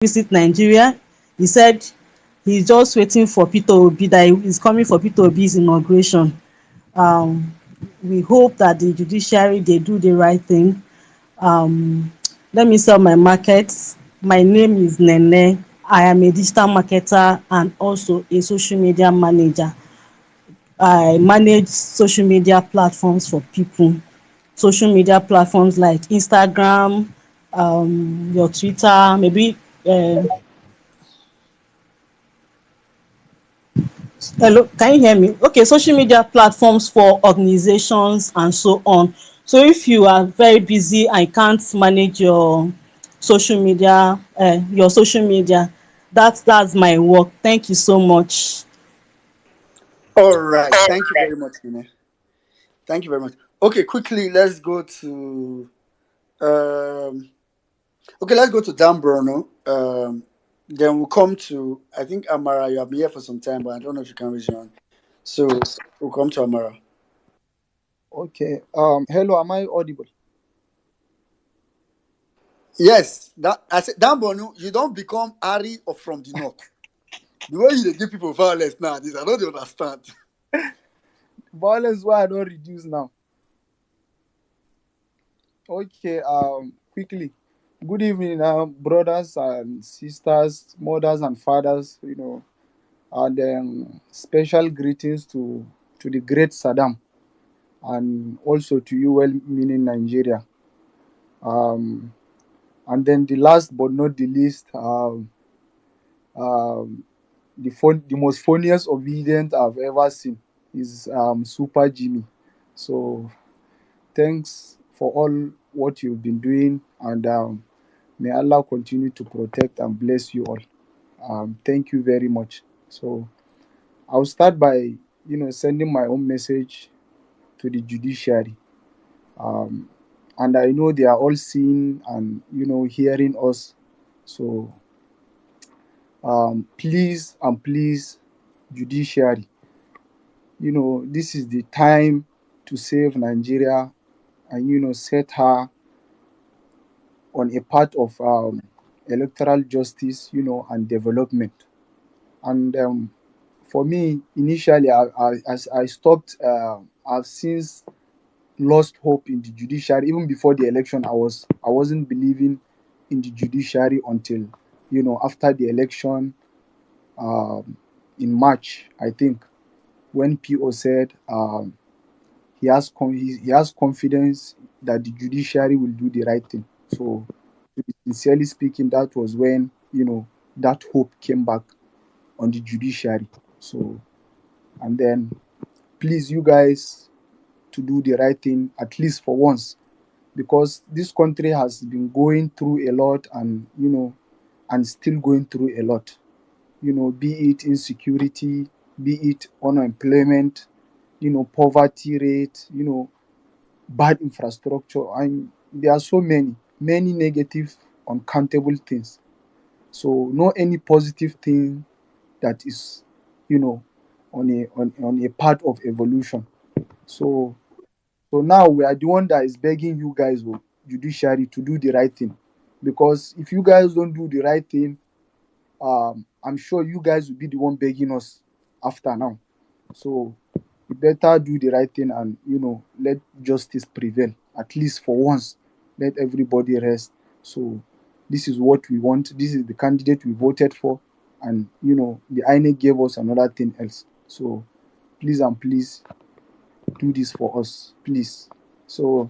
visit Nigeria. He said he's just waiting for Peter Obi, that he's coming for Peter Obi's inauguration. Um, we hope that the judiciary, they do the right thing. Um, Let me sell my market. My name is Nene. I am a digital marketer and also a social media manager. I manage social media platforms for people. Social media platforms like Instagram, your Twitter, maybe. Uh, Hello, can you hear me? Okay, social media platforms for organizations and so on. So if you are very busy and can't manage your social media, that's my work. Thank you so much. All right. Thank you very much, Nene. Thank you very much. Okay, quickly, let's go to um okay, let's go to Dan Bruno. Then we'll come to, I think, Amara. You have been here for some time, but I don't know if you can raise your hand. So we'll come to Amara. Okay. Hello, am I audible? Yes, that I said, Dan Bruno, you don't become Ari or from the north. The way you dey give people violence now, this I don't dey understand. Violence why I don't reduce now. Okay. Quickly. Good evening, brothers and sisters, mothers and fathers. And special greetings to the great Saddam, and also to you, well-meaning Nigeria. Um, and then the last but not the least, um, the most funniest obedient I've ever seen is Super Jimmy. So thanks for all what you've been doing, and may Allah continue to protect and bless you all. Thank you very much. So I'll start by sending my own message to the judiciary. Um, and I know they are all seeing and hearing us. So please and please, judiciary, this is the time to save Nigeria and set her on a path of electoral justice, and development. And for me, initially, as I stopped, I've since lost hope in the judiciary. Even before the election, I wasn't believing in the judiciary until after the election, um, in March, I think, when PO said he has confidence that the judiciary will do the right thing. So, to be sincerely speaking, that was when that hope came back on the judiciary. So, and then please, you guys, to do the right thing at least for once, because this country has been going through a lot, and and still going through a lot. Be it insecurity, be it unemployment, poverty rate, bad infrastructure, and there are so many negative, uncountable things. So no any positive thing that is, you know, on a part of evolution. So now we are the one that is begging you guys, judiciary, to do the right thing, because if you guys don't do the right thing, I'm sure you guys will be the one begging us after now. So we better do the right thing and let justice prevail at least for once. Let everybody rest. So this is what we want. This is the candidate we voted for, and the INEC gave us another thing else. So please and please do this for us, please. So,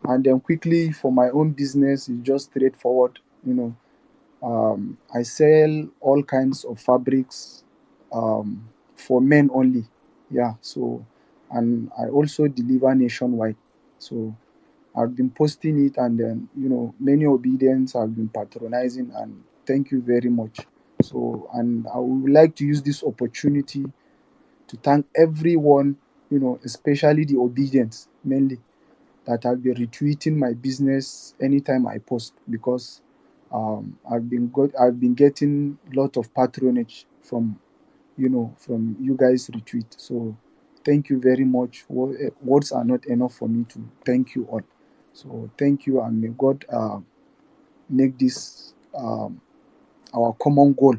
and then quickly, for my own business, is just straightforward. I sell all kinds of fabrics, for men only. Yeah. So, and I also deliver nationwide. So I've been posting it, and then many obedience have been patronizing, and thank you very much. So, and I would like to use this opportunity to thank everyone, especially the obedience mainly, that have been retweeting my business anytime I post, because I've been getting a lot of patronage from from you guys retweet. So thank you very much. Words are not enough for me to thank you all. So thank you, and may God make this our common goal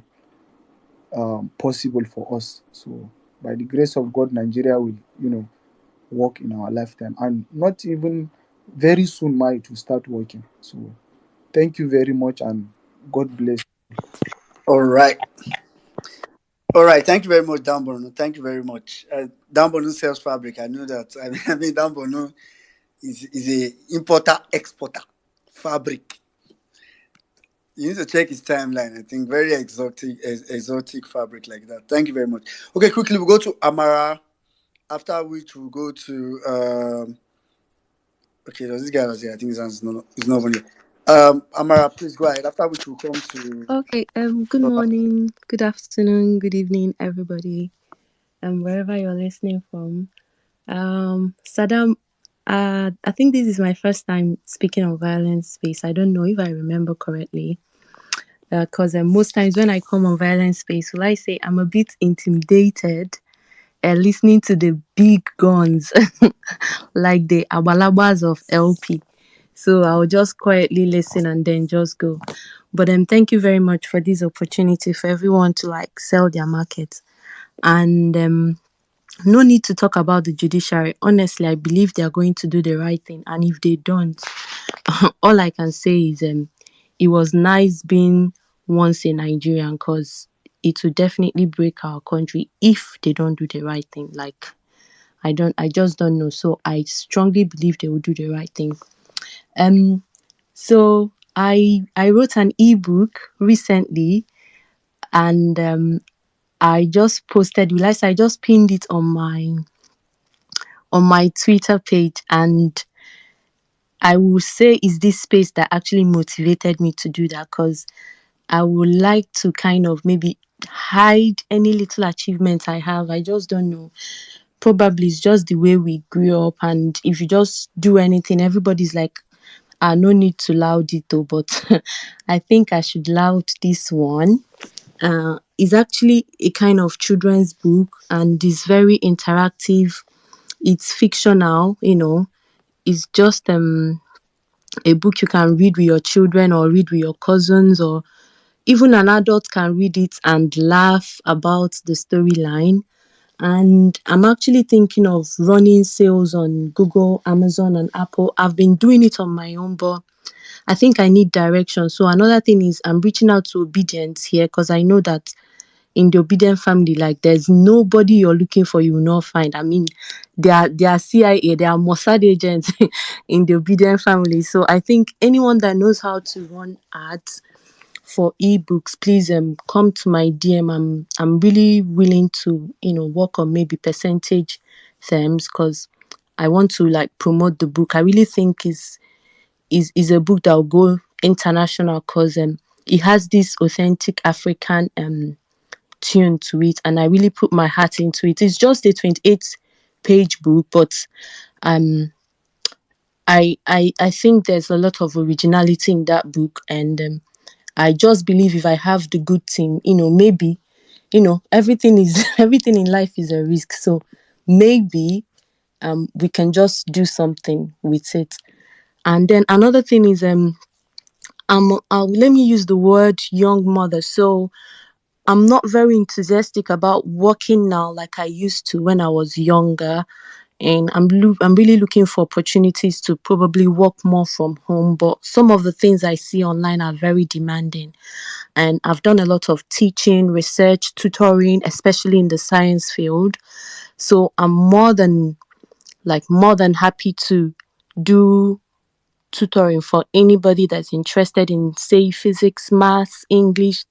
possible for us. So by the grace of God, Nigeria will, work in our lifetime, and not even very soon, might to start working. So thank you very much, and God bless. All right. All right. Thank you very much, Dan Bono. Thank you very much. Dan Bono sells fabric. I know that. I mean Dan Bono is a importer exporter fabric. You need to check his timeline. I think very exotic fabric like that. Thank you very much. Okay, quickly we'll go to Amara. After which we'll go to okay, there's this guy was here. I think his answer is not on here. Amara, please go ahead. After which we'll come to Okay, good morning, good afternoon, good evening, everybody, wherever you're listening from. Saddam, I think this is my first time speaking on violence space. I don't know if I remember correctly, because most times when I come on violence space, will I say I'm a bit intimidated listening to the big guns like the abalabas of LP. So I'll just quietly listen and then just go. But thank you very much for this opportunity for everyone to like sell their market. And no need to talk about the judiciary. Honestly, I believe they are going to do the right thing. And if they don't, all I can say is it was nice being once a Nigerian, because it will definitely break our country if they don't do the right thing. Like I just don't know. So I strongly believe they will do the right thing. So I wrote an ebook recently, and I just posted. I just pinned it on my Twitter page, and I will say is this space that actually motivated me to do that, because I would like to kind of maybe hide any little achievements I have. I just don't know. Probably it's just the way we grew up, and if you just do anything, everybody's like, no need to loud it though, but I think I should loud this one. It's actually a kind of children's book, and it's very interactive. It's fictional, It's just a book you can read with your children or read with your cousins, or even an adult can read it and laugh about the storyline. And I'm actually thinking of running sales on Google, Amazon, and Apple. I've been doing it on my own, but I think I need direction. So another thing is I'm reaching out to Obedience here, because I know that in the Obedient family, like there's nobody you're looking for you will not find. I mean, they are CIA, they are Mossad agents in the Obedient family. So I think anyone that knows how to run ads for ebooks, please come to my DM. I'm really willing to work on maybe percentage terms, because I want to like promote the book. I really think is a book that will go international, because it has this authentic African tune to it, and I really put my heart into it. It's just a 28-page book, but um I think there's a lot of originality in that book, and I just believe if I have the good team, maybe everything is everything in life is a risk. So maybe we can just do something with it. And then another thing is let me use the word young mother. So I'm not very enthusiastic about working now like I used to when I was younger, and I'm really looking for opportunities to probably work more from home. But some of the things I see online are very demanding, and I've done a lot of teaching, research, tutoring, especially in the science field. So I'm more than happy to do tutoring for anybody that's interested in, say, physics, maths, English,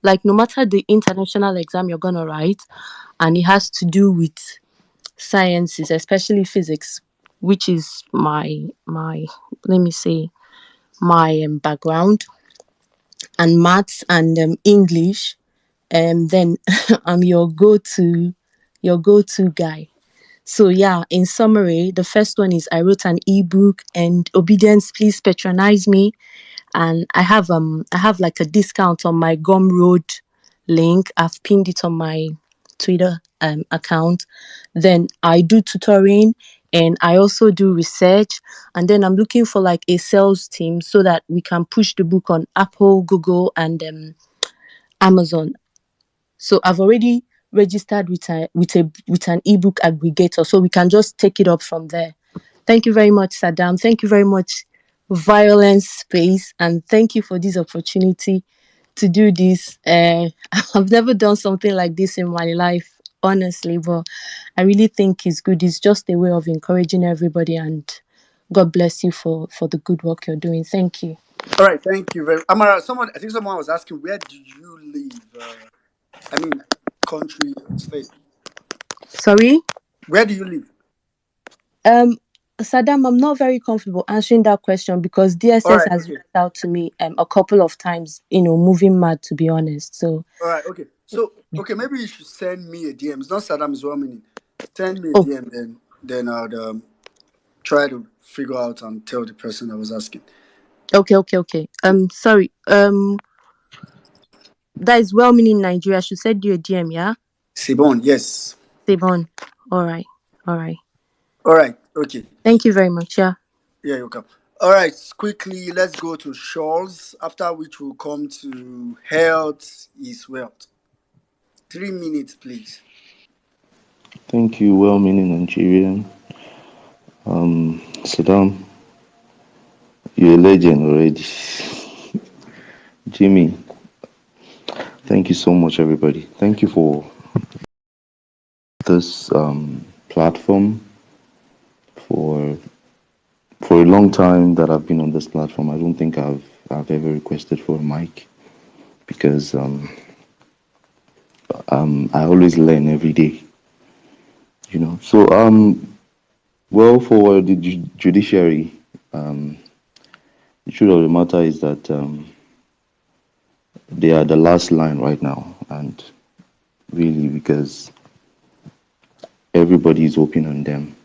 like no matter the international exam you're gonna write, and it has to do with sciences, especially physics, which is my let me say my background, and maths and English, and then I'm your go-to guy. So yeah, in summary, the first one is I wrote an ebook, and Obedience, please patronize me. And I have like a discount on my Gumroad link. I've pinned it on my Twitter account. Then I do tutoring, and I also do research, and then I'm looking for like a sales team so that we can push the book on Apple, Google, and Amazon. So I've already registered with an ebook aggregator, so we can just take it up from there. Thank you very much, Saddam. Thank you very much, Violence Space, and thank you for this opportunity to do this. I've never done something like this in my life, honestly, but I really think it's good. It's just a way of encouraging everybody, and God bless you for the good work you're doing. Thank you. All right, thank you very. Amara, I think someone was asking, where do you live? I mean, country or state. Sorry? Where do you live? Um, Saddam, I'm not very comfortable answering that question because All DSS right, has okay. reached out to me a couple of times, moving mad, to be honest. So, All right, okay. So, okay, maybe you should send me a DM. It's not Saddam, it's 1 minute. Send me a oh, DM, then I'll try to figure out and tell the person I was asking. okay. Sorry. That is well-meaning Nigeria. I should send you a DM, yeah? Sibon, yes. Sebon. All right. All right, okay. Thank you very much, yeah. Yeah, you're welcome. All right, quickly, let's go to Shawls, after which we'll come to Health is Wealth. 3 minutes, please. Thank you, well-meaning Nigerian. Saddam, you're a legend already. Jimmy, thank you so much, everybody. Thank you for this platform. For a long time that I've been on this platform, I don't think I've ever requested for a mic because I always learn every day. So well, for the judiciary, the truth of the matter is that they are the last line right now, and really because everybody is hoping on them.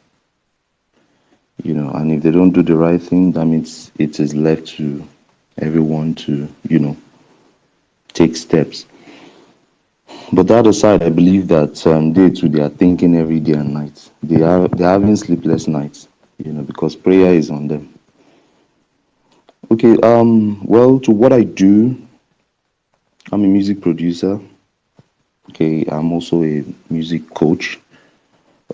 And if they don't do the right thing, that means it is left to everyone to take steps. But that aside, I believe that they are thinking every day and night. They're having sleepless nights, because prayer is on them. Okay, well, to what I do, I'm a music producer. Okay, I'm also a music coach.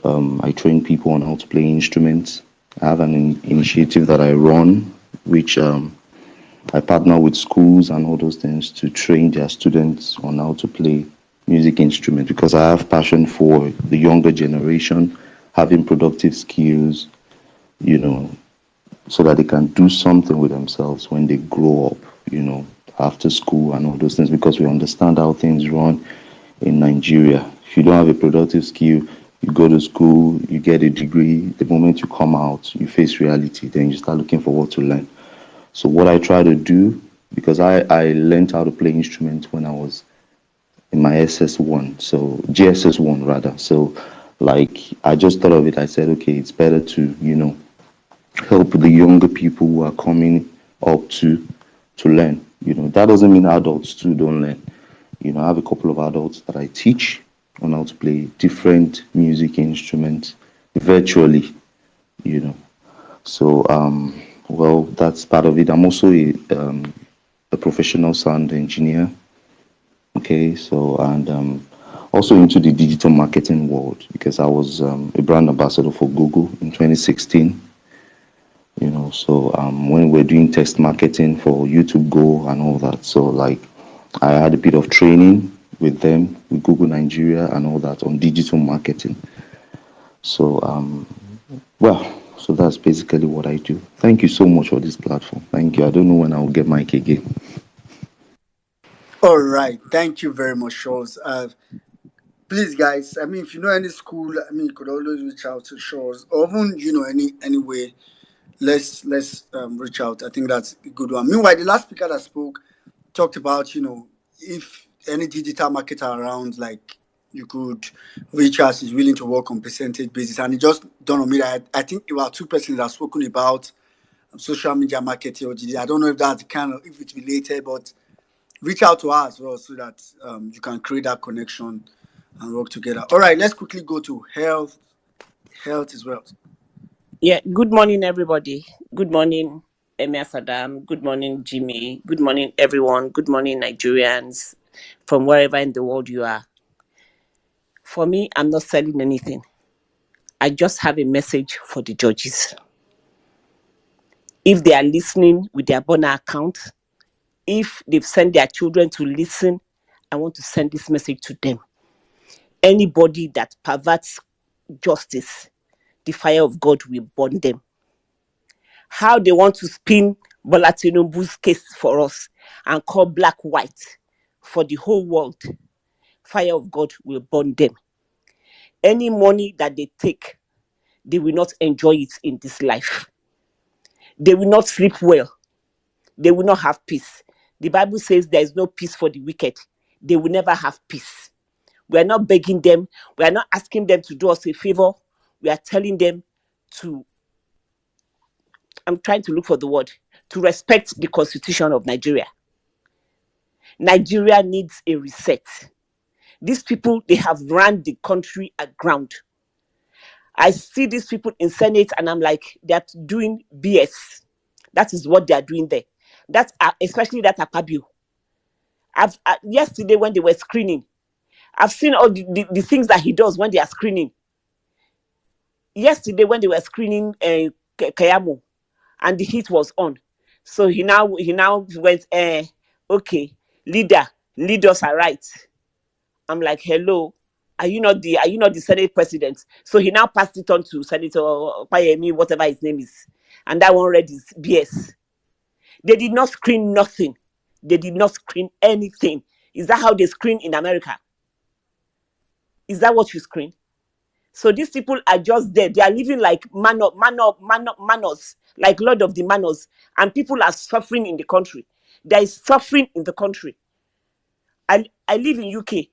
I train people on how to play instruments. I have an initiative that I run, which I partner with schools and all those things to train their students on how to play music instruments because I have passion for the younger generation having productive skills, you know, so that they can do something with themselves when they grow up, after school and all those things because we understand how things run in Nigeria. If you don't have a productive skill, you go to school, you get a degree, the moment you come out, you face reality, then you start looking for what to learn. So what I try to do, because I learned how to play instruments when I was in my SS1, so GSS1 rather. So like I just thought of it, I said, okay, it's better to, help the younger people who are coming up to learn. That doesn't mean adults too don't learn. I have a couple of adults that I teach on how to play different music instruments virtually, you know. So, well, that's part of it. I'm also a professional sound engineer. Okay, so and also into the digital marketing world because I was a brand ambassador for Google in 2016. So when we're doing test marketing for YouTube Go and all that, so like I had a bit of training with them, with Google Nigeria and all that on digital marketing. So well, so that's basically what I do. Thank you so much for this platform. Thank you. I don't know when I'll get mic again. All right, thank you very much, Shawls. Please, guys, I mean, if you know any school, I mean, you could always reach out to Shawls, or even, any way, let's reach out. I think that's a good one. Meanwhile, the last speaker that spoke talked about, if any digital marketer around, like, you could reach us, is willing to work on percentage basis. And it just dawned on me that I think about two persons that have spoken about social media marketing or digital. I don't know if that's if it's related, but reach out to us as well so that you can create that connection and work together. All right, let's quickly go to health. Health is wealth. Yeah, good morning, everybody. Good morning, Emir Saddam. Good morning, Jimmy. Good morning, everyone. Good morning, Nigerians. from wherever in the world you are. For me, I'm not selling anything. I just have a message for the judges. If they are listening with their Bona account, if they've sent their children to listen, I want to send this message to them. Anybody that perverts justice, the fire of God will burn them. How they want to spin Bola Tinubu's case for us and call black white for the whole world, fire of God will burn them. Any money that they take, they will not enjoy it in this life. They will not sleep well. They will not have peace. The Bible says there is no peace for the wicked. They will never have peace. We are not begging them. We are not asking them to do us a favor. We are telling them to, I'm trying to look for the word, to respect the constitution of Nigeria. Nigeria needs a reset. These people, they have run the country aground. I see these people in Senate and I'm like, they're doing BS. That is what they are doing there. That's especially that Akpabio. Yesterday when they were screening, I've seen all the things that he does when they are screening. Yesterday when they were screening Kayamo and the heat was on, so he now went, okay, lead us right. I'm like, hello, are you not the Senate president? So he now passed it on to Senator Payemi, whatever his name is, and that one read is BS. They did not screen nothing. They did not screen anything. Is that how they screen in America? Is that what you screen? So these people are just there. They are living like manos, like Lord of the Manors, and people are suffering in the country. There is suffering in the country. I live in UK.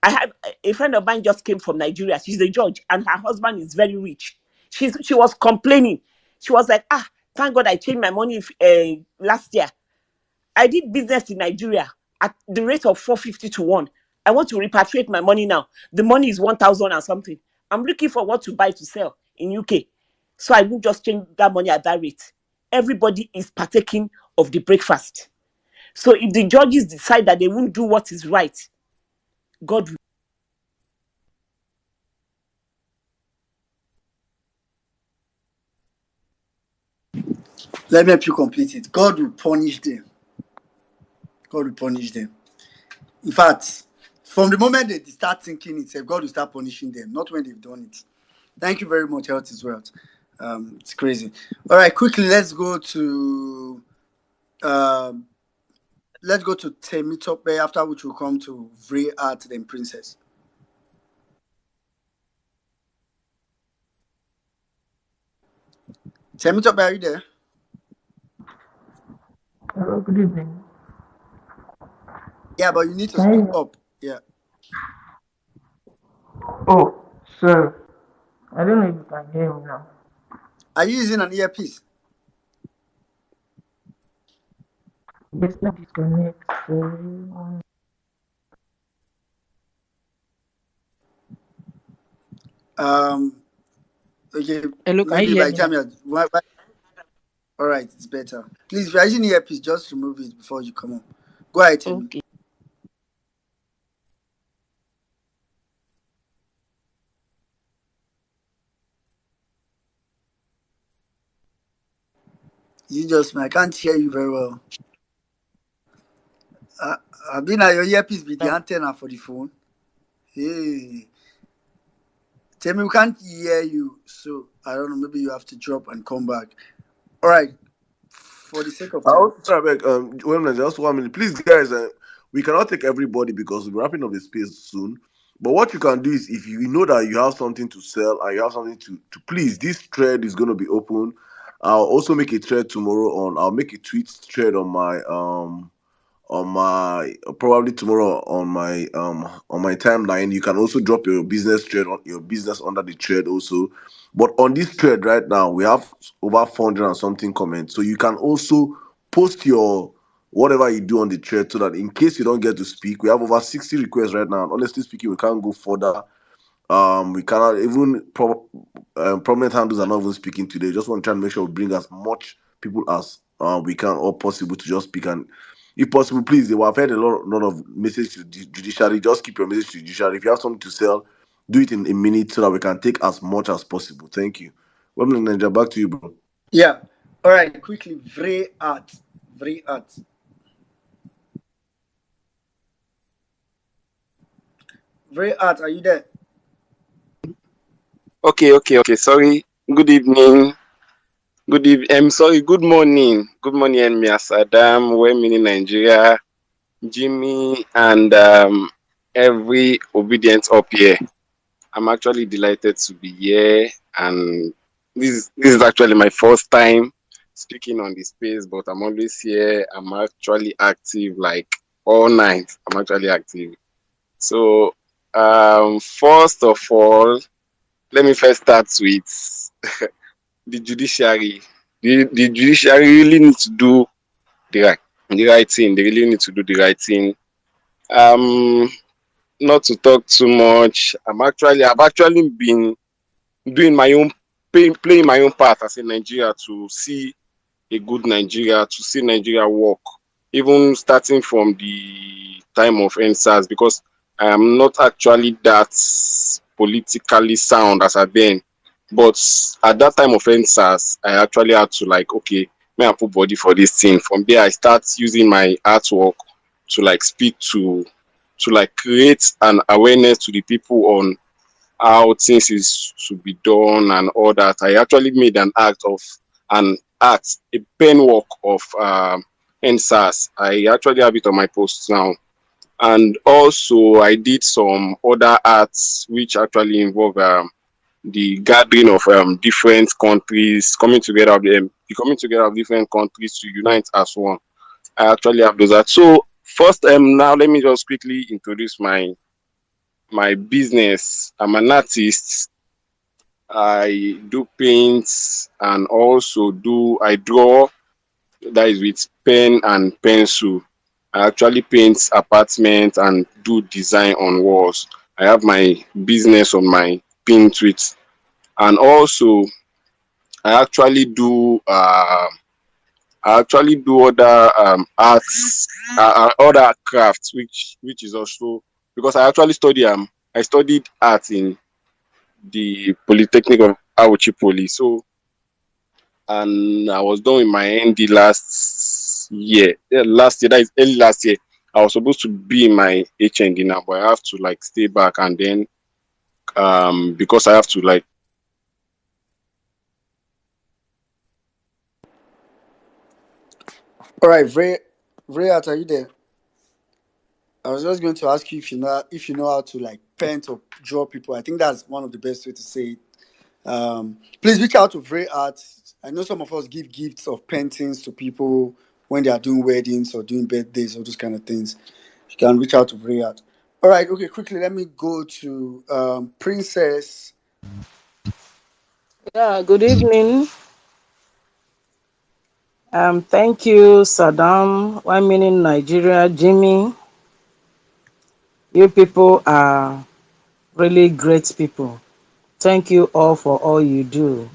I have a friend of mine just came from Nigeria. She's a judge, and her husband is very rich. She was complaining. She was like, thank God I changed my money last year. I did business in Nigeria at the rate of 450 to 1. I want to repatriate my money now. The money is 1,000 and something. I'm looking for what to buy to sell in UK. So I won't just change that money at that rate. Everybody is partaking of the breakfast. So if the judges decide that they won't do what is right, God will. Let me help you complete it. God will punish them. God will punish them. In fact, from the moment they start thinking it, God will start punishing them, not when they've done it. Thank you very much. Health is wealth. It's crazy. All right, quickly, let's go to Temitope, after which we'll come to Vray Art, then Princess. Temitope, are you there? Hello, good evening. Yeah, but you need to Can speak you? up. Yeah. Oh, so I don't know if you can hear me now. Are you using an earpiece? Yes, let me disconnect. So, Okay, Hello, can you maybe hear by the me time now? you're all right, it's better. Please, if you're using earpiece, just remove it before you come on. Go ahead, Temi. Okay. You just, I can't hear you very well. I've been at your earpiece with the antenna for the phone. Hey, Temi, we can't hear you, so I don't know. Maybe you have to drop and come back. All right, for the sake of I time. also sorry, wait a minute, just 1 minute, please, guys. We cannot take everybody because we're wrapping up the space soon. But what you can do is, if you know that you have something to sell and you have something to please, this thread is going to be open. I'll also make a thread tomorrow on. I'll make a tweet thread on my probably tomorrow on my timeline. You can also drop your business thread on your business under the thread also. But on this thread right now, we have over 400 and something comments. So you can also post your whatever you do on the thread so that in case you don't get to speak, we have over 60 requests right now. And honestly speaking, we can't go further. We cannot even prominent handles are not even speaking today. Just want to try and make sure we bring as much people as we can or possible to just speak. And If possible, please. I've heard a lot of message to judiciary. Just keep your message to judiciary. If you have something to sell, do it in a minute so that we can take as much as possible. Thank you. Well, Ninja, back to you, bro. Yeah. All right. Quickly, Vray Art. Vray Art. Vray Art. Are you there? Okay. Sorry. Good evening. Good evening. I'm sorry. Good morning. Good morning, Mia Saddam, Women in Nigeria, Jimmy, and every obedient up here. I'm actually delighted to be here, and this is actually my first time speaking on the space, but I'm always here. I'm actually active like all night. I'm actually active. So, first of all, let me first start with the judiciary. The judiciary really need to do the right thing. They really need to do the right thing. Um, Not to talk too much. I've actually been doing my own playing my own part as a Nigeria to see a good Nigeria, to see Nigeria work, even starting from the time of NSAS, because I am not actually that politically sound as I then. But at that time of NSAS, I actually had to like, okay, may I put body for this thing. From there, I start using my artwork to like speak to like create an awareness to the people on how things is should be done and all that. I actually made an art, a pen work of NSAS. I actually have it on my post now. And also I did some other arts which actually involve the gathering of different countries coming together the coming together of different countries to unite as one. I actually have those arts. So first now let me just quickly introduce my business. I'm an artist. I do paints and also do I draw, that is with pen and pencil. I actually paint apartments and do design on walls. I have my business on my pin tweet. And also I actually do other arts, other crafts, which is also because I studied art in the Polytechnic of Awuchipoli. So, and I was done with my ND last year. Yeah, last year, that is early last year. I was supposed to be in my HND now, but I have to like stay back and then because I have to like All right, Vray Art. Are you there? I was just going to ask you if you know how to like paint or draw people. I think that's one of the best way to say it. Please reach out to Vray Art. I know some of us give gifts of paintings to people when they are doing weddings or doing birthdays or those kind of things. You can reach out to Vray Art. All right, okay, quickly, let me go to Princess. Yeah, good evening. Thank you, Saddam. 1 minute Nigeria, Jimmy. You people are really great people. Thank you all for all you do.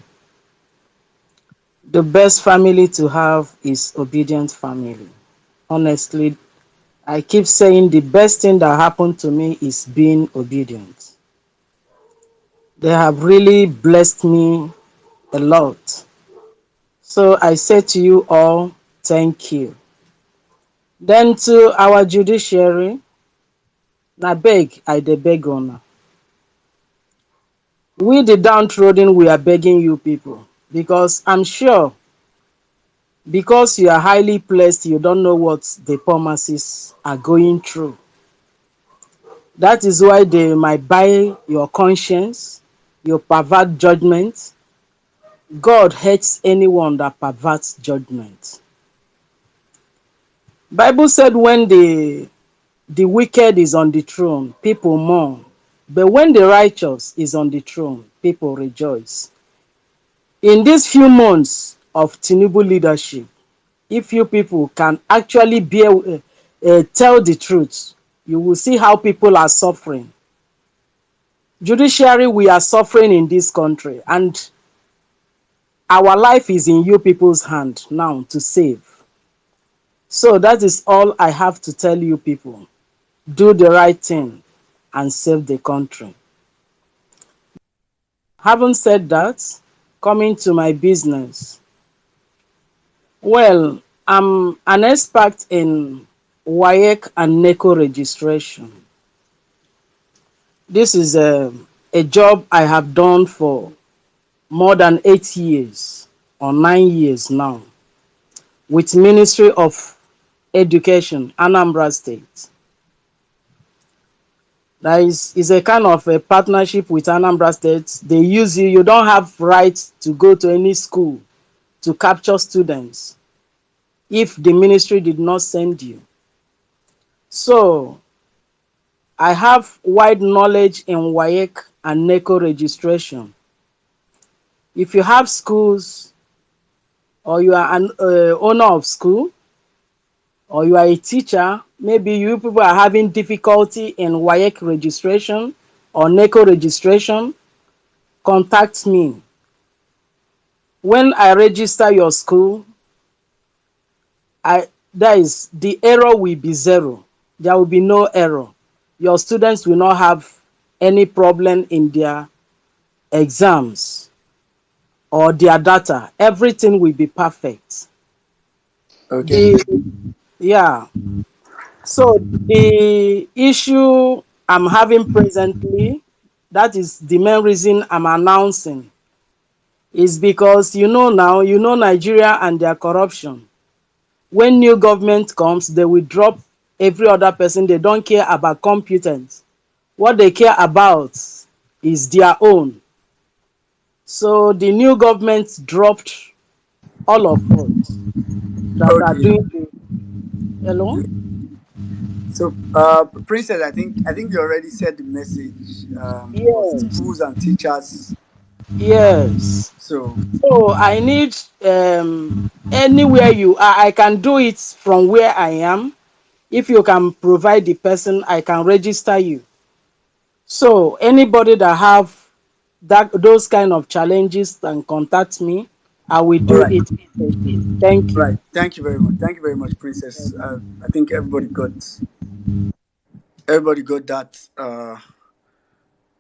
The best family to have is obedient family. Honestly, I keep saying the best thing that happened to me is being obedient. They have really blessed me a lot. So I say to you all, thank you. Then to our judiciary, na beg, I dey beg una. We the downtrodden, we are begging you people because I'm sure because you are highly placed, you don't know what the poor masses are going through. That is why they might buy your conscience, your pervert judgment. God hates anyone that perverts judgment. Bible said when the wicked is on the throne, people mourn. But when the righteous is on the throne, people rejoice. In these few months of Tinubu leadership, if you people can actually tell the truth, you will see how people are suffering. Judiciary, we are suffering in this country, and our life is in you people's hand now to save. So that is all I have to tell you people. Do the right thing and save the country. Having said that, coming to my business. Well, I'm an expert in WAEC and NECO registration. This is a job I have done for more than 8 years or 9 years now with Ministry of Education, Anambra State. That is a kind of a partnership with Anambra State. They use you. You don't have right to go to any school to capture students if the ministry did not send you. So I have wide knowledge in WAEC and NECO registration. If you have schools or you are an owner of school or you are a teacher, maybe you people are having difficulty in WAEC registration or NECO registration, contact me. When I register your school, that is, the error will be zero. There will be no error. Your students will not have any problem in their exams or their data. Everything will be perfect. Okay. The Yeah. So the issue I'm having presently, that is the main reason I'm announcing, is because now, Nigeria and their corruption. When new government comes, they will drop every other person. They don't care about competence. What they care about is their own. So the new government dropped all of us that are Okay. doing the hello. So, Princess, I think you already said the message for Yes, schools and teachers. yes. So, So I need anywhere you are, I can do it from where I am. If you can provide the person, I can register you. So anybody that have those kind of challenges can contact me. I will all do right, it immediately. Thank all right. you. Thank you very much. Thank you very much, Princess. I think everybody got that.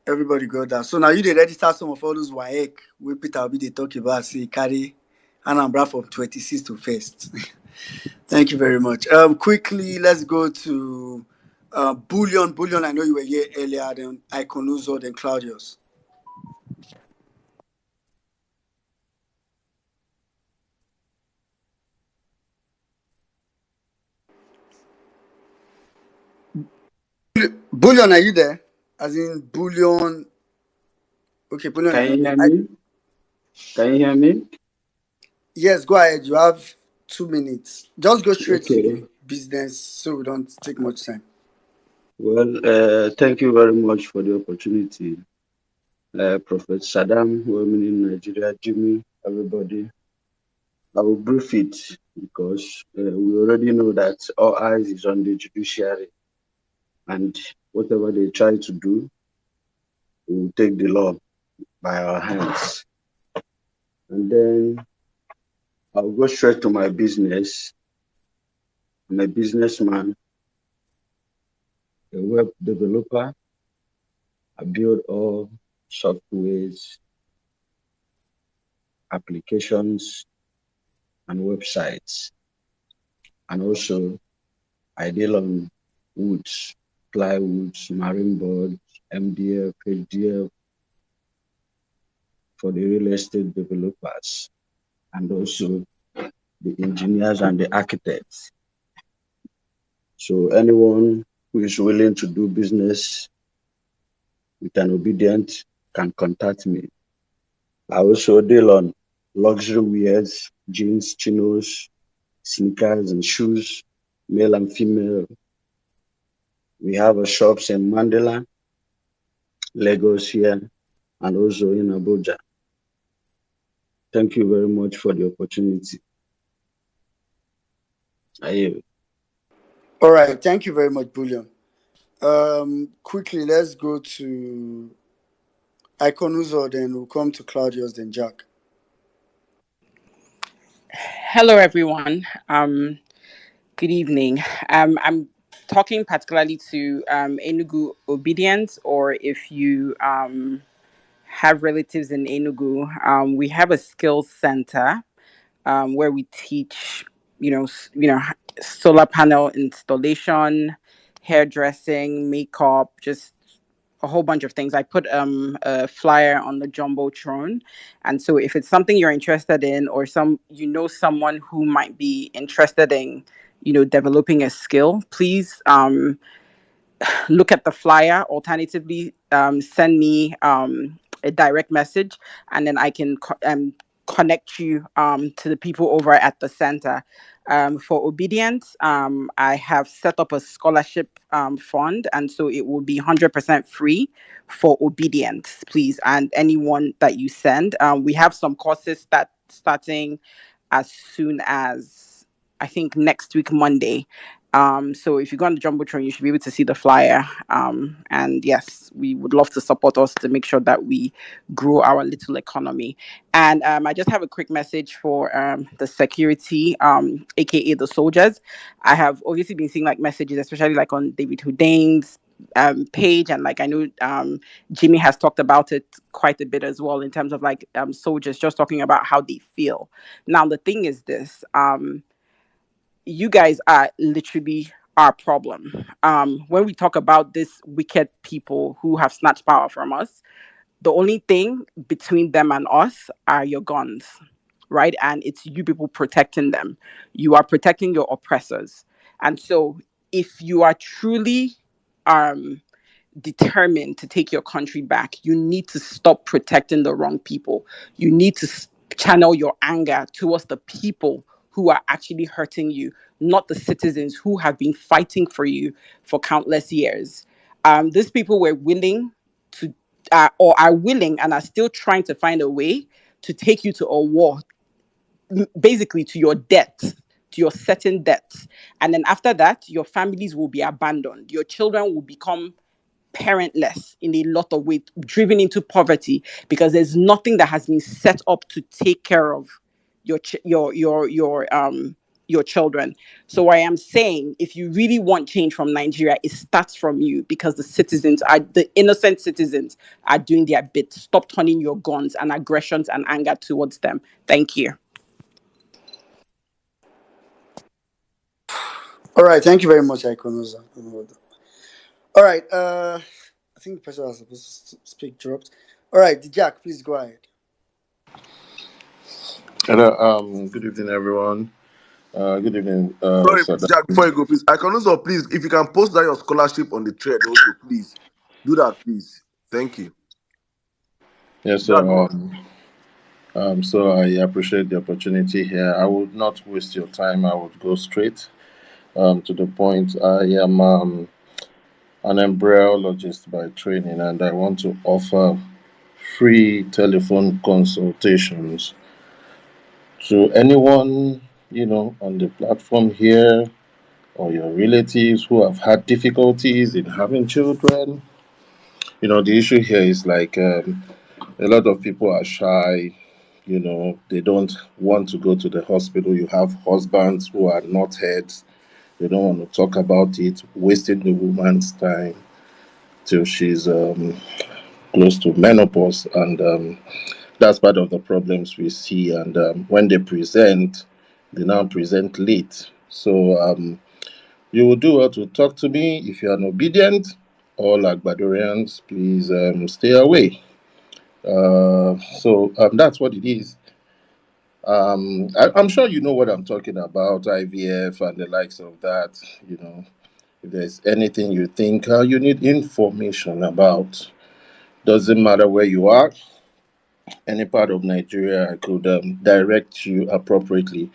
Everybody got that. So now you did register some of all those WAEC we Peter Obi they talk about. Say carry Anambra from 26 to first. Thank you very much. Quickly, let's go to Bullion. Bullion, I know you were here earlier. Then Iconuzo, then Claudius. Bullion, are you there? As in Bullion. Okay, Bullion Can is not you there. hear me? Can you hear me? Yes, go ahead. You have 2 minutes. Just go straight to Okay. the business so we don't take much time. Well, thank you very much for the opportunity. Prophet Saddam, women in Nigeria, Jimmy, everybody. I will brief it because we already know that all eyes is on the judiciary, and whatever they try to do, we will take the law by our hands. And then I'll go straight to my business. I'm a businessman, a web developer. I build all softwares, applications, and websites. And also, I deal on woods, plywoods, marine boards, MDF, HDF for the real estate developers, and also the engineers and the architects. So anyone who is willing to do business with an obedient can contact me. I also deal on luxury wears, jeans, chinos, sneakers, and shoes, male and female. We have a shops in Mandela, Lagos here, and also in Abuja. Thank you very much for the opportunity. I yield. All right. Thank you very much, Bullion. Quickly, let's go to Iconuzo, then we'll come to Claudius, then Jack. Hello, everyone. Good evening. I'm talking particularly to Enugu Obedience, or if you have relatives in Enugu, we have a skills center where we teach, solar panel installation, hairdressing, makeup, just a whole bunch of things. I put a flyer on the jumbotron, and so if it's something you're interested in, or someone who might be interested in, developing a skill, please look at the flyer. Alternatively, send me a direct message, and then I can connect you to the people over at the center. For obedience, I have set up a scholarship fund, and so it will be 100% free for obedience, please. And anyone that you send, we have some courses that starting as soon as I think next week, Monday. So if you go on the Jumbotron, you should be able to see the flyer. And yes, we would love to support us to make sure that we grow our little economy. And I just have a quick message for the security, aka the soldiers. I have obviously been seeing like messages, especially like on David Hudain's page, and like I know Jimmy has talked about it quite a bit as well in terms of like soldiers just talking about how they feel. Now the thing is this, you guys are literally our problem. When we talk about these wicked people who have snatched power from us, the only thing between them and us are your guns, right? And it's you people protecting them. You are protecting your oppressors. And so if you are truly um determined to take your country back, you need to stop protecting the wrong people. You need to channel your anger towards the people who are actually hurting you, not the citizens who have been fighting for you for countless years. These people were willing to, or are willing and are still trying to find a way to take you to a war, basically to your death, to your certain death. And then after that, your families will be abandoned. Your children will become parentless in a lot of ways, driven into poverty because there's nothing that has been set up to take care of your children. So I am saying, if you really want change from Nigeria, it starts from you because the innocent citizens are doing their bit. Stop turning your guns and aggressions and anger towards them. Thank you. All right, thank you very much, Ikonoza. All right, I think the person was supposed to speak dropped. All right, Jack, please go ahead. Hello, good evening, everyone. Good evening, Sorry, Sada. Jack, before you go, please. I can also, please, if you can post that your scholarship on the thread also, please. Do that, please. Thank you. Yes, Jack, go so, on. so I appreciate the opportunity here. I would not waste your time. I would go straight to the point. I am an embryologist by training, and I want to offer free telephone consultations to anyone, on the platform here, or your relatives who have had difficulties in having children. The issue here is like a lot of people are shy. They don't want to go to the hospital. You have husbands who are not heads. They don't want to talk about it, wasting the woman's time till she's close to menopause. And that's part of the problems we see. And when they now present late. So you will do well to talk to me. If you are obedient, all Agbadorians, please stay away. So that's what it is. I'm sure you know what I'm talking about, IVF and the likes of that. If there's anything you think you need information about, doesn't matter where you are, any part of Nigeria, I could direct you appropriately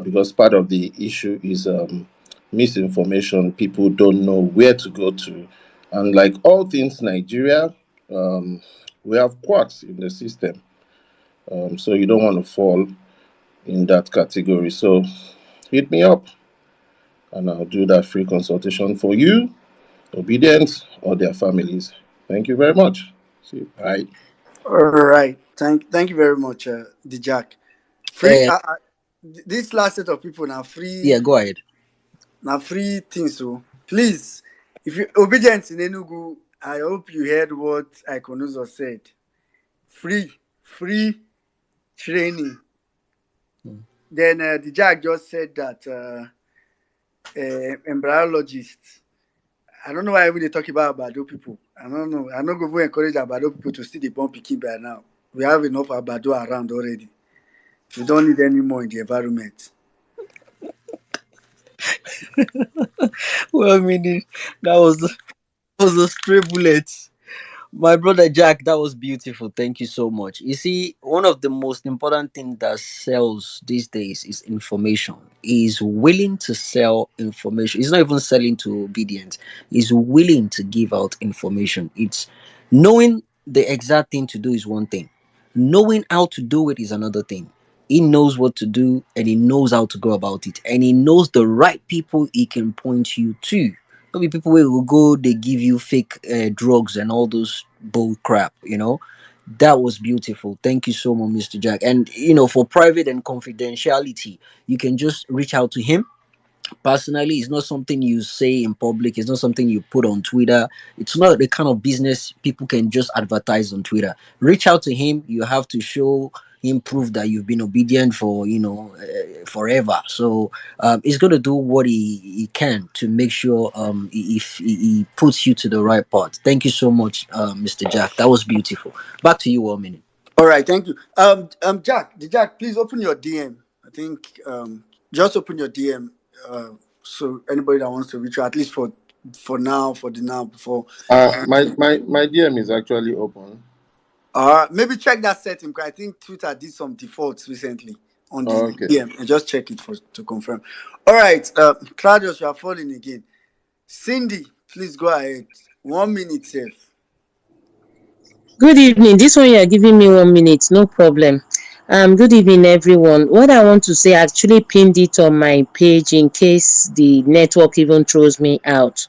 because part of the issue is misinformation. People don't know where to go to. And like all things Nigeria, um, we have quacks in the system. So you don't want to fall in that category. So hit me up and I'll do that free consultation for you, obedience, or their families. Thank you very much. See you. Bye. All right, thank you very much, Jack. Free. Uh, This last set of people now yeah, free. go ahead. Now free things. So please, if you obedience in Enugu, I hope you heard what Ikonuzo said. Free training. Then the Jack just said that embryologists. I don't know why they talk about Abado people. I don't know. I don't go encourage Abado people to still the bomb picking by now. We have enough Abado around already. We don't need any more in the environment. Well, I mean, that was a stray bullet. My brother Jack, that was beautiful. Thank you so much. You see, one of the most important things that sells these days is information. He's willing to sell information. He's not even selling to obedience. He's willing to give out information. It's knowing the exact thing to do is one thing. Knowing how to do it is another thing. He knows what to do and he knows how to go about it. And he knows the right people he can point you to. There'll be people where will go, they give you fake drugs and all those bull crap, you know. That was beautiful. Thank you so much, Mr. Jack. And for private and confidentiality, you can just reach out to him personally. It's not something you say in public. It's not something you put on Twitter. It's not the kind of business people can just advertise on Twitter. Reach out to him. You have to show him proof that you've been obedient for forever. So he's going to do what he can to make sure if he puts you to the right path. Thank you so much, Mr. Jack. That was beautiful. Back to you, 1 minute. All right, thank you. Jack, please open your DM. I think just open your DM. So anybody that wants to reach you, at least for now, before. My DM is actually open. Maybe check that setting because I think Twitter did some defaults recently on the Okay. DM and just check it to confirm. All right, Claudius, you are falling again. Cindy, please go ahead. 1 minute, safe. Good evening. This one you are giving me 1 minute, no problem. Good evening, everyone. What I want to say, I actually pinned it on my page in case the network even throws me out.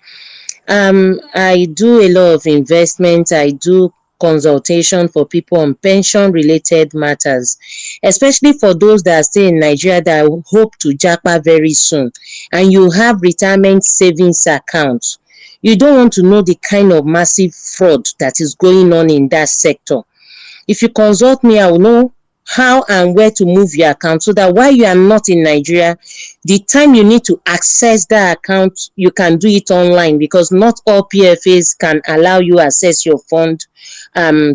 I do a lot of investment. I do consultation for people on pension related matters, especially for those that are still in Nigeria that hope to japa very soon, and you have retirement savings accounts. You don't want to know the kind of massive fraud that is going on in that sector. If you consult me, I will know how and where to move your account so that while you are not in Nigeria, the time you need to access that account, you can do it online, because not all PFAs can allow you access your fund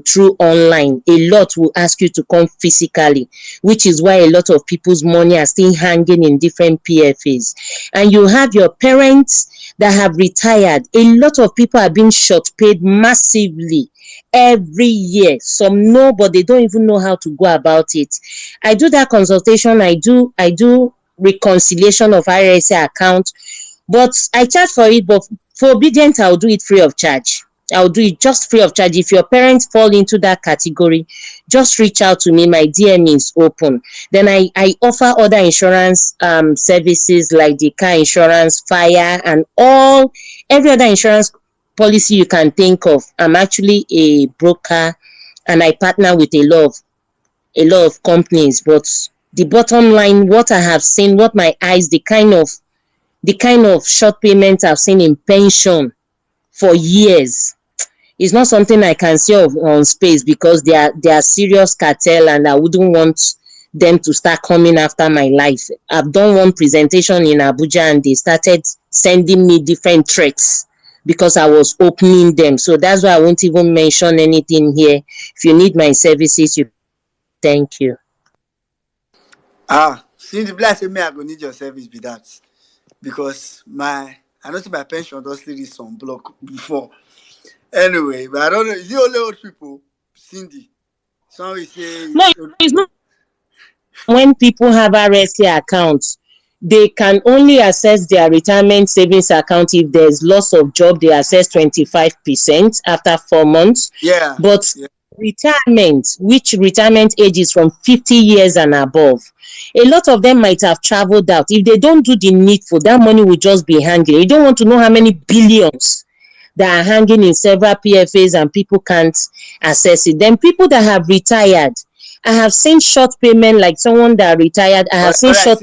through online. A lot will ask you to come physically, which is why a lot of people's money are still hanging in different PFAs. And you have your parents that have retired. A lot of people are being short paid massively every year. Some know, but they don't even know how to go about it. I do that consultation. I do reconciliation of RSA account, but I charge for it. But for obedient, I'll do it free of charge. I'll do it just free of charge. If your parents fall into that category, just reach out to me. My DM is open. Then I offer other insurance services like the car insurance, fire, and every other insurance policy you can think of. I'm actually a broker and I partner with a lot of companies. But the bottom line, what I have seen, what my eyes, the kind of short payments I've seen in pension for years, is not something I can see on space, because they are serious cartel and I wouldn't want them to start coming after my life. I've done one presentation in Abuja and they started sending me different threats because I was opening them. So that's why I won't even mention anything here. If you need my services, thank you. Since the blast me, I go need your service be that. Because I know my pension does still reach some block before. Anyway, but I don't know. Is it only old people, Cindy? Some will say No, it's not. When people have RSA accounts, they can only access their retirement savings account if there's loss of job. They access 25% after 4 months. Yeah. But retirement, which retirement age is from 50 years and above, a lot of them might have traveled out. If they don't do the needful, that money will just be hanging. You don't want to know how many billions that are hanging in several PFAs and people can't access it. Then people that have retired, I have seen short payment, like someone that retired. I have seen short.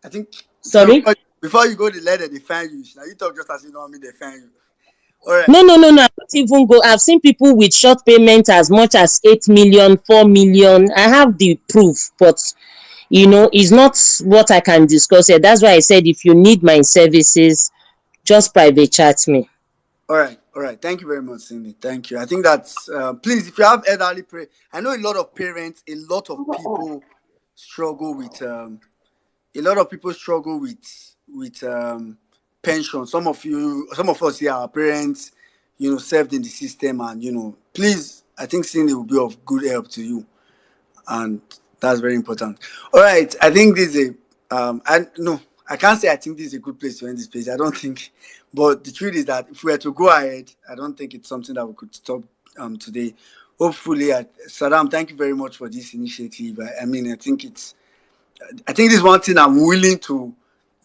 I think. Sorry. Before you go, the letter they find you. Now you talk just as you know me, they find you. All right. No, no, no, no. I don't even go. I've seen people with short payment as much as 8 million, 4 million. I have the proof, but it's not what I can discuss here. That's why I said if you need my services, just private chat me. All right, all right. Thank you very much, Cindy. Thank you. I think that's please. If you have elderly I know a lot of parents, a lot of people struggle with a lot of people struggle with pension. Some of us here, our parents, served in the system, and please, I think Cindy will be of good help to you, and that's very important. All right, I think this is I no, I can't say I think this is a good place to end this page. I don't think, but the truth is that if we were to go ahead, I don't think it's something that we could stop today. Hopefully, Saddam, thank you very much for this initiative. I mean, I think this is one thing I'm willing to,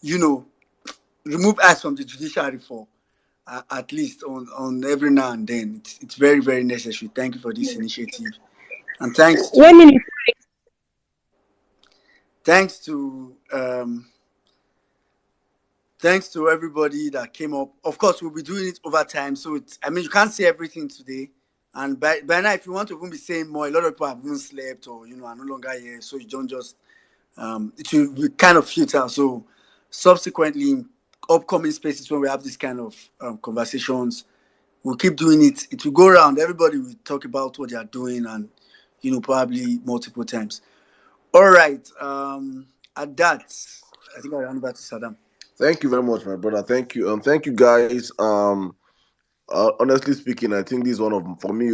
you know, remove us from the judiciary for. At least on every now and then, it's very very necessary. Thank you for this initiative, and One minute. thanks to um, thanks to everybody that came up. Of course, we'll be doing it over time. So I mean, you can't say everything today. And by now, if you want to even be saying more, a lot of people have even slept or are no longer here. So you don't just it will be kind of futile. So subsequently, in upcoming spaces when we have this kind of conversations, we'll keep doing it. It will go around. Everybody will talk about what they are doing, and probably multiple times. All right. At that, I think I'll hand over to Saddam. Thank you very much, my brother. Thank you. Thank you, guys. Honestly speaking, I think this is one of for me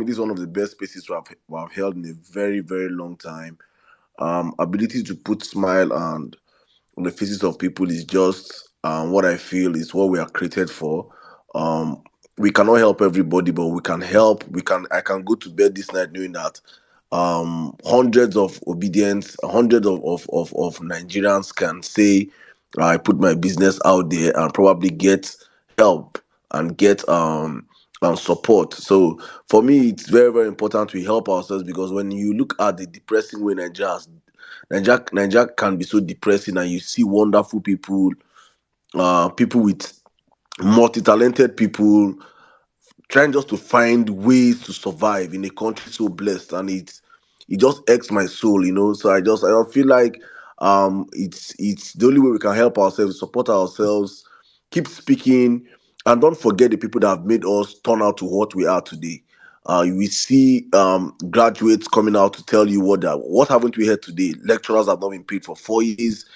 this is one of the best spaces we have held in a very very long time. Ability to put smile and on the faces of people is just what I feel is what we are created for. Um, we cannot help everybody, but we can help. We can. I can go to bed this night knowing that hundreds of obedience, hundreds of Nigerians can say, I put my business out there and probably get help and get and support. So for me, it's very very important we help ourselves because when you look at the depressing way Nigeria can be so depressing, and you see wonderful people, people with multi-talented people trying just to find ways to survive in a country so blessed, and it just irks my soul. So I don't feel like it's the only way we can help ourselves, support ourselves, keep speaking, and don't forget the people that have made us turn out to what we are today. We see graduates coming out to tell you what haven't we heard today. Lecturers have not been paid for 4 years.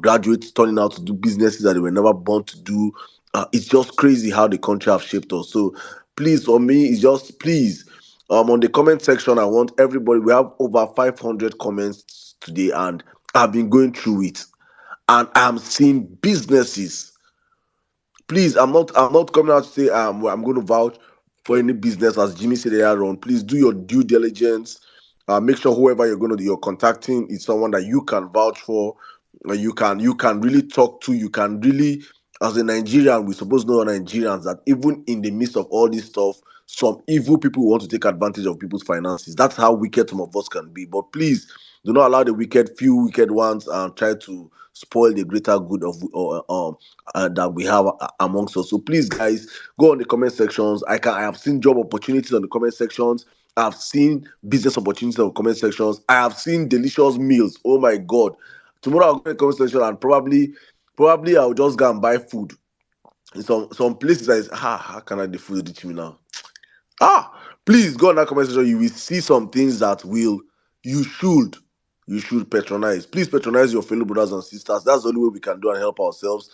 Graduates turning out to do businesses that they were never born to do. It's just crazy how the country have shaped us. So please, for me, it's just please. On the comment section, I want everybody. We have over 500 comments today, and I've been going through it, and I'm seeing businesses. Please, I'm not coming out to say I'm going to vouch for any business, as Jimmy said earlier on. Please do your due diligence. Make sure whoever you're contacting is someone that you can vouch for. You can really talk to. You can really, as a Nigerian, we supposed to know Nigerians that even in the midst of all this stuff, some evil people want to take advantage of people's finances. That's how wicked some of us can be. But please do not allow the few wicked ones and try to spoil the greater good of that we have amongst us. So please, guys, go on the comment sections. I have seen job opportunities on the comment sections. I've seen business opportunities on the comment sections. I have seen delicious meals. Oh my god! Tomorrow I'll go in the comment section and probably I'll just go and buy food. In some places I say, how can I the food reach me now? Please go on that comment section. You will see some things that you should you should patronize. Please patronize your fellow brothers and sisters. That's the only way we can do and help ourselves.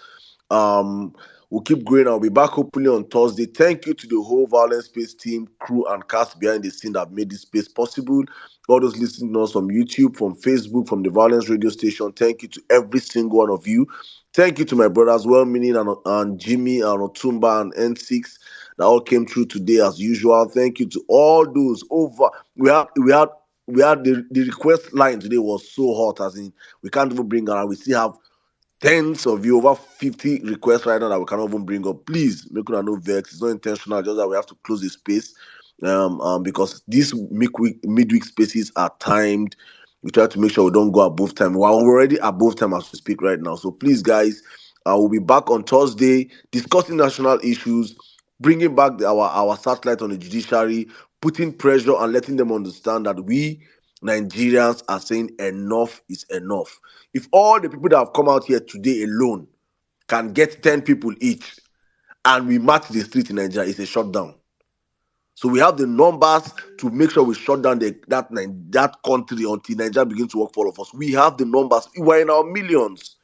Um, we'll keep going. I'll be back hopefully on Thursday. Thank you to the whole Violence Space team, crew, and cast behind the scene that made this space possible. All those listening to us from YouTube, from Facebook, from the Violence Radio Station. Thank you to every single one of you. Thank you to my brothers, well meaning and Jimmy and Otumba and N6 that all came through today as usual. Thank you to all those over. We had the request line today was so hot, as in we can't even bring around. We still have tens of you, over 50 requests right now that we cannot even bring up. Please make no vex. It's not intentional, just that we have to close the space. Because these midweek spaces are timed. We try to make sure we don't go above time. We're already above time as we speak right now. So please, guys, I will be back on Thursday discussing national issues, bringing back our satellite on the judiciary, putting pressure and letting them understand that we Nigerians are saying enough is enough. If all the people that have come out here today alone can get 10 people each and we march the street in Nigeria, it's a shutdown. So we have the numbers to make sure we shut down that country until Nigeria begins to work for all of us. We have the numbers. We're in our millions.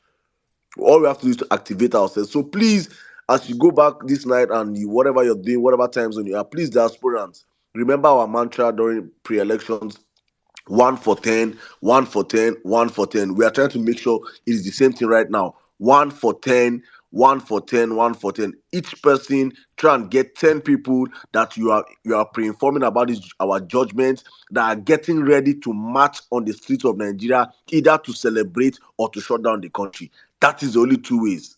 All we have to do is to activate ourselves. So please, as you go back this night and whatever you're doing, whatever time zone you are, please, diasporans, remember our mantra during pre-elections: 1 for 10, 1 for 10, 1 for 10. We are trying to make sure it is the same thing right now. 1 for 10, 1 for 10, 1 for 10. Each person try and get 10 people that you are pre-informing about this, our judgments, that are getting ready to march on the streets of Nigeria, either to celebrate or to shut down the country. That is the only two ways.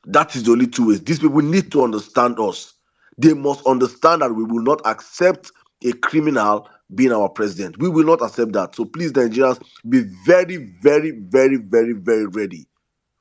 That is the only two ways. These people need to understand us. They must understand that we will not accept a criminal being our president. We will not accept that. So please, Nigerians, be very, very, very, very, very ready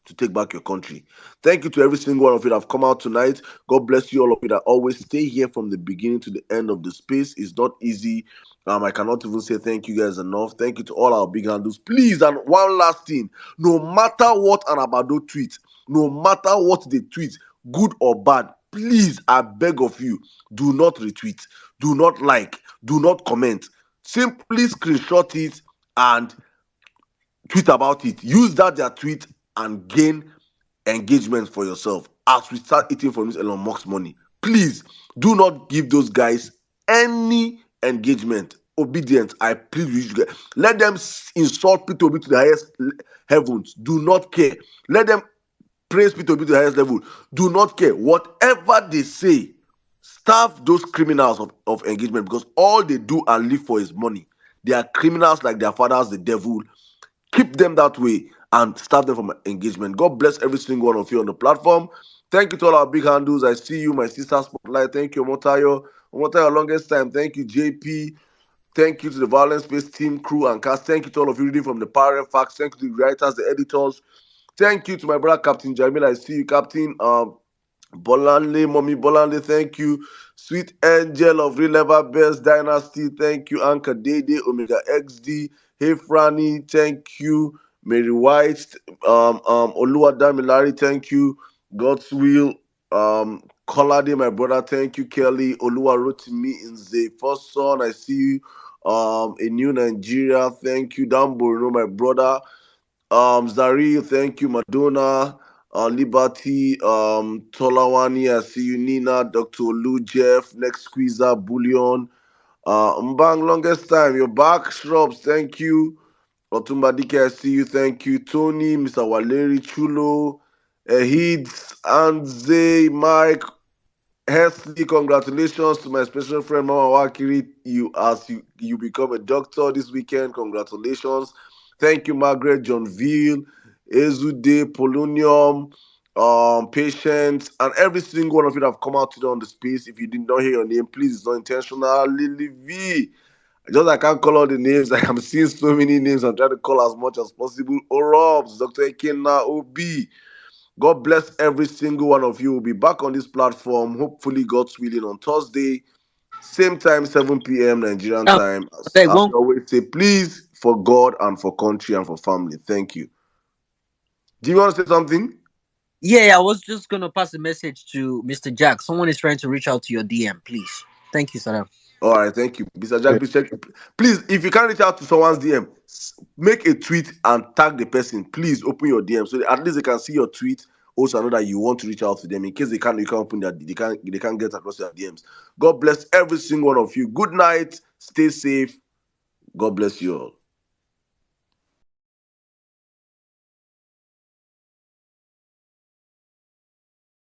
to take back your country. Thank you to every single one of you that have come out tonight. God bless you, all of you that always stay here from the beginning to the end of the space. It's not easy. I cannot even say thank you guys enough. Thank you to all our big handles. Please, and one last thing, no matter what an Abado tweet, no matter what they tweet, good or bad, please, I beg of you, do not retweet, do not like, do not comment. Simply screenshot it and tweet about it. Use that their tweet and gain engagement for yourself as we start eating from this Elon Musk money. Please do not give those guys any engagement. Obedience, I plead with you guys. Let them insult Peter Obi to the highest heavens. Do not care. Let them praise Peter Obi to the highest level. Do not care. Whatever they say, starve those criminals of engagement, because all they do and live for is money. They are criminals like their fathers, the devil. Keep them that way and start them from engagement. God bless every single one of you on the platform. Thank you to all our big handles. I see you, my sister Spotlight. Thank you, Omotayo. Omotayo, longest time. Thank you, JP. Thank you to the Violence Space team, crew, and cast. Thank you to all of you reading from the Power Facts. Thank you to the writers, the editors. Thank you to my brother, Captain Jamil. I see you, Captain. Bolanle, Mommy Bolanle, thank you. Sweet Angel of Real Level Best Dynasty, thank you. Anchor Dede, Omega XD, Hey Franny, thank you. Mary White, Oluwadamilari, thank you. God's Will, Kolade, my brother, thank you. Kelly, Oluwa Rotimi Nze, First Son, I see you. A New Nigeria, thank you. Dan Borno, my brother. Zari, thank you. Madonna, Liberty, Tolawani, I see you. Nina, Dr. Lou, Jeff, Next Squeezer, Bullion, Mbang, longest time. You're back. Shrubs, thank you. Otumba Dike, I see you. Thank you. Tony, Mr. Waleri, Chulo, Ehids, Anze, Mike, Hesley, congratulations to my special friend Mama Wakiri. You become a doctor this weekend. Congratulations. Thank you, Margaret, John Veal, Ezude, Polonium, Patience, and every single one of you that have come out today on the space. If you did not hear your name, please, it's not intentional. Lily V. Just I can't call all the names. Like I'm seeing so many names. I'm trying to call as much as possible. Orobs, Dr. Ekena, OB. God bless every single one of you. We'll be back on this platform, hopefully, God's willing, on Thursday, same time, 7 p.m. Nigerian time. Like As one, we always say, please, for God and for country and for family. Thank you. Do you want to say something? yeah, I was just gonna pass a message to Mr. Jack. Someone is trying to reach out to your DM, please. Thank you, Saddam. All right, thank you. Mr. Jack, please check. Please, if you can't reach out to someone's DM, make a tweet and tag the person. Please open your DM so that at least they can see your tweet. Also, know that you want to reach out to them in case you can't open that they can't get across their DMs. God bless every single one of you. Good night. Stay safe. God bless you all.